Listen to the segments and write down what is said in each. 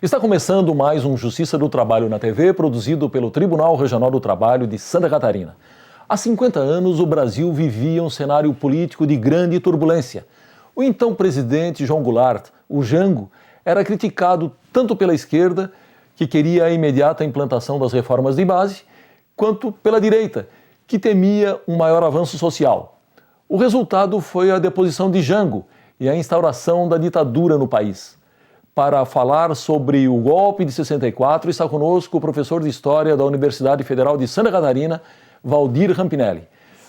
Está começando mais um Justiça do Trabalho na TV, produzido pelo Tribunal Regional do Trabalho de Santa Catarina. Há 50 anos, o Brasil vivia um cenário político de grande turbulência. O então presidente João Goulart, o Jango, era criticado tanto pela esquerda, que queria a imediata implantação das reformas de base, quanto pela direita, que temia um maior avanço social. O resultado foi a deposição de Jango e a instauração da ditadura no país. Para falar sobre o golpe de 64, está conosco o professor de História da Universidade Federal de Santa Catarina, Valdir Rampinelli.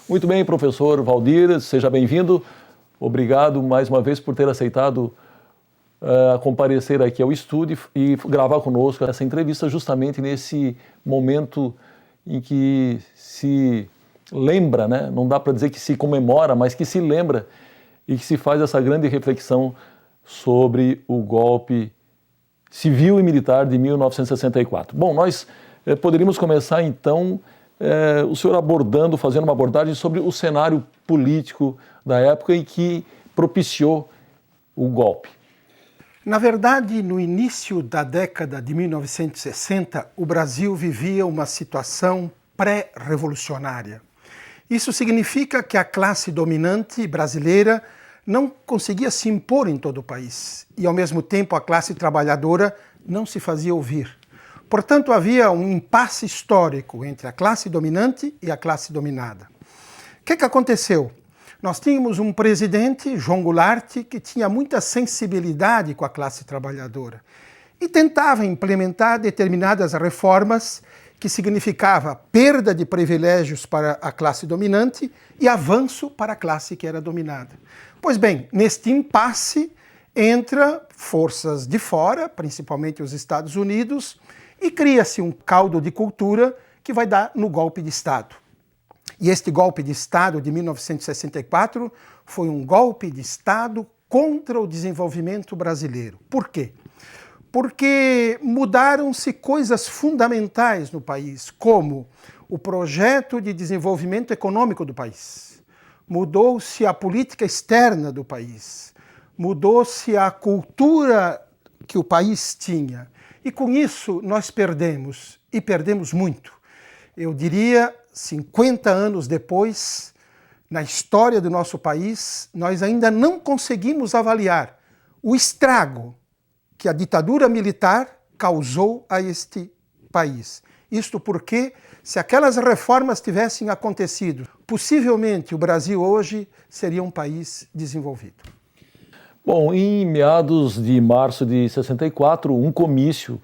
Muito bem, professor Valdir, seja bem-vindo. Obrigado mais uma vez por ter aceitado comparecer aqui ao estúdio e gravar conosco essa entrevista justamente nesse momento em que se lembra, né? Não dá para dizer que se comemora, mas que se lembra e que se faz essa grande reflexão sobre o golpe civil e militar de 1964. Bom, nós poderíamos começar então o senhor fazendo uma abordagem sobre o cenário político da época e que propiciou o golpe. Na verdade, no início da década de 1960, o Brasil vivia uma situação pré-revolucionária. Isso significa que a classe dominante brasileira não conseguia se impor em todo o país e, ao mesmo tempo, a classe trabalhadora não se fazia ouvir. Portanto, havia um impasse histórico entre a classe dominante e a classe dominada. O que aconteceu? Nós tínhamos um presidente, João Goulart, que tinha muita sensibilidade com a classe trabalhadora e tentava implementar determinadas reformas que significava perda de privilégios para a classe dominante e avanço para a classe que era dominada. Pois bem, neste impasse entra forças de fora, principalmente os Estados Unidos, e cria-se um caldo de cultura que vai dar no golpe de Estado. E este golpe de Estado de 1964 foi um golpe de Estado contra o desenvolvimento brasileiro. Por quê? Porque mudaram-se coisas fundamentais no país, como o projeto de desenvolvimento econômico do país. Mudou-se a política externa do país, mudou-se a cultura que o país tinha. E com isso nós perdemos, e perdemos muito. Eu diria, 50 anos depois, na história do nosso país, nós ainda não conseguimos avaliar o estrago que a ditadura militar causou a este país. Isto porque, se aquelas reformas tivessem acontecido, possivelmente o Brasil hoje seria um país desenvolvido. Bom, em meados de março de 64, um comício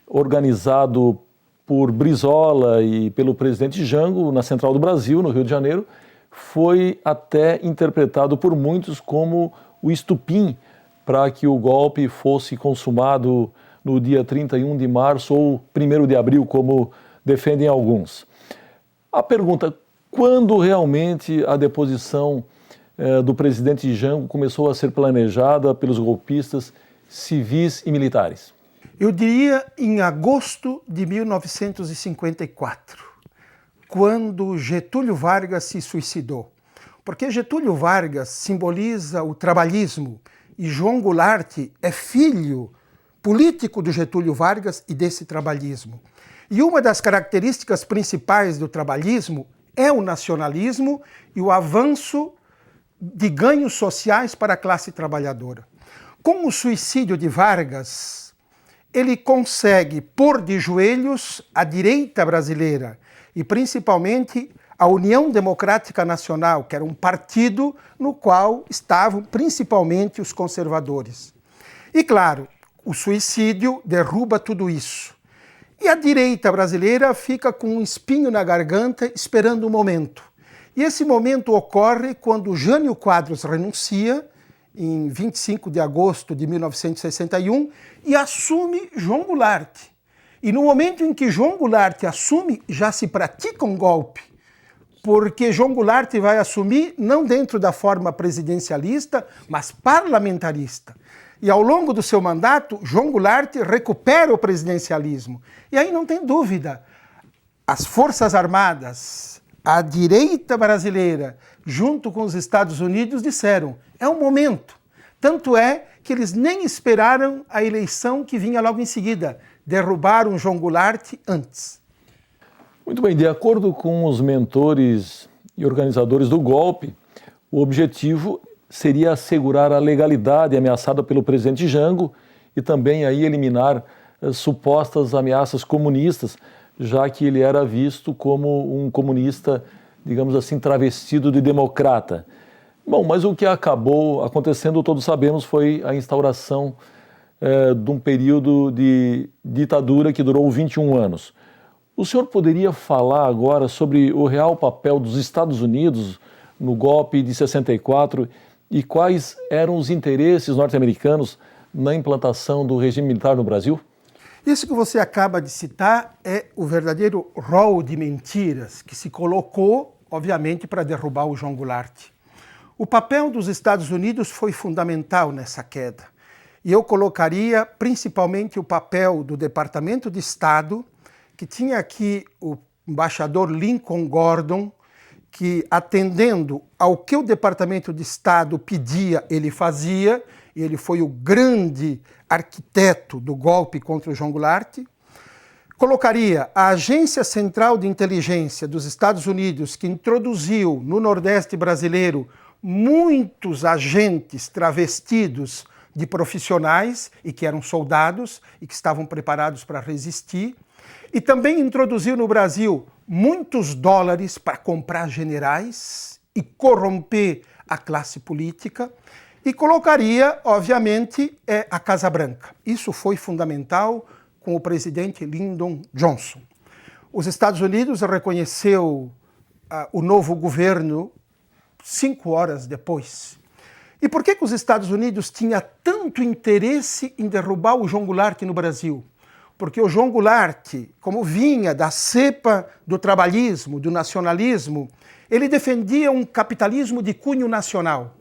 organizado por Brizola e pelo presidente Jango na Central do Brasil, no Rio de Janeiro, foi até interpretado por muitos como o estupim para que o golpe fosse consumado no dia 31 de março ou 1º de abril, como defendem alguns. A pergunta, quando realmente a deposição do presidente Jango começou a ser planejada pelos golpistas civis e militares? Eu diria em agosto de 1954, quando Getúlio Vargas se suicidou. Porque Getúlio Vargas simboliza o trabalhismo e João Goulart é filho político do Getúlio Vargas e desse trabalhismo. E uma das características principais do trabalhismo é o nacionalismo e o avanço de ganhos sociais para a classe trabalhadora. Com o suicídio de Vargas, ele consegue pôr de joelhos a direita brasileira e principalmente a União Democrática Nacional, que era um partido no qual estavam principalmente os conservadores. E claro, o suicídio derruba tudo isso. E a direita brasileira fica com um espinho na garganta esperando um momento. E esse momento ocorre quando Jânio Quadros renuncia, em 25 de agosto de 1961, e assume João Goulart. E no momento em que João Goulart assume, já se pratica um golpe, porque João Goulart vai assumir não dentro da forma presidencialista, mas parlamentarista. E ao longo do seu mandato, João Goulart recupera o presidencialismo. E aí não tem dúvida, as Forças Armadas, a direita brasileira, junto com os Estados Unidos, disseram, é um momento, Tanto é que eles nem esperaram a eleição que vinha logo em seguida. Derrubaram João Goulart antes. Muito bem, de acordo com os mentores e organizadores do golpe, o objetivo seria assegurar a legalidade ameaçada pelo presidente Jango e também aí eliminar supostas ameaças comunistas, já que ele era visto como um comunista, digamos assim, travestido de democrata. Bom, mas o que acabou acontecendo, todos sabemos, foi a instauração de um período de ditadura que durou 21 anos. O senhor poderia falar agora sobre o real papel dos Estados Unidos no golpe de 64 e quais eram os interesses norte-americanos na implantação do regime militar no Brasil? Isso que você acaba de citar é o verdadeiro rol de mentiras que se colocou, obviamente, para derrubar o João Goulart. O papel dos Estados Unidos foi fundamental nessa queda. E eu colocaria principalmente o papel do Departamento de Estado, que tinha aqui o embaixador Lincoln Gordon, que, atendendo ao que o Departamento de Estado pedia, ele fazia, e ele foi o grande arquiteto do golpe contra o João Goulart. Colocaria a Agência Central de Inteligência dos Estados Unidos, que introduziu no Nordeste brasileiro muitos agentes travestidos de profissionais e que eram soldados e que estavam preparados para resistir. E também introduziu no Brasil muitos dólares para comprar generais e corromper a classe política. E colocaria, obviamente, a Casa Branca. Isso foi fundamental com o presidente Lyndon Johnson. Os Estados Unidos reconheceu o novo governo 5 horas depois. E por que os Estados Unidos tinham tanto interesse em derrubar o João Goulart no Brasil? Porque o João Goulart, como vinha da cepa do trabalhismo, do nacionalismo, ele defendia um capitalismo de cunho nacional.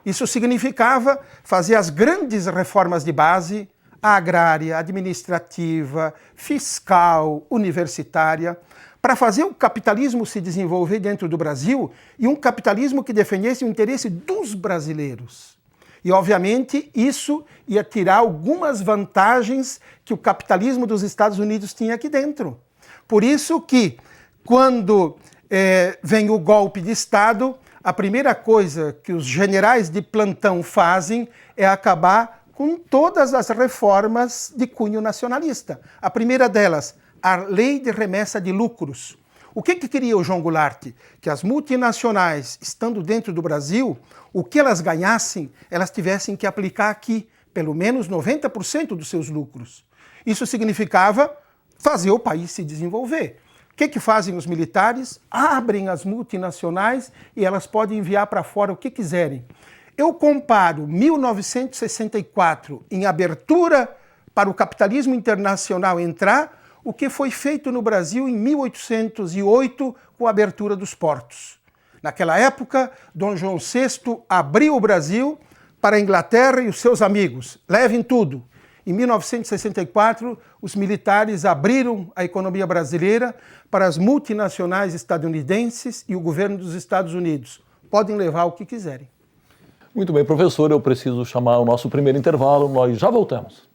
Isso significava fazer as grandes reformas de base, a agrária, administrativa, fiscal, universitária, para fazer o capitalismo se desenvolver dentro do Brasil e um capitalismo que defendesse o interesse dos brasileiros. E, obviamente, isso ia tirar algumas vantagens que o capitalismo dos Estados Unidos tinha aqui dentro. Por isso que, quando vem o golpe de Estado, a primeira coisa que os generais de plantão fazem é acabar com todas as reformas de cunho nacionalista. A primeira delas, a lei de remessa de lucros. O que queria o João Goulart? Que as multinacionais, estando dentro do Brasil, o que elas ganhassem, elas tivessem que aplicar aqui, pelo menos 90% dos seus lucros. Isso significava fazer o país se desenvolver. O que fazem os militares? Abrem as multinacionais e elas podem enviar para fora o que quiserem. Eu comparo 1964 em abertura para o capitalismo internacional entrar, o que foi feito no Brasil em 1808 com a abertura dos portos. Naquela época, Dom João VI abriu o Brasil para a Inglaterra e os seus amigos. Levem tudo. Em 1964, os militares abriram a economia brasileira para as multinacionais estadunidenses e o governo dos Estados Unidos. Podem levar o que quiserem. Muito bem, professor, eu preciso chamar o nosso primeiro intervalo, nós já voltamos.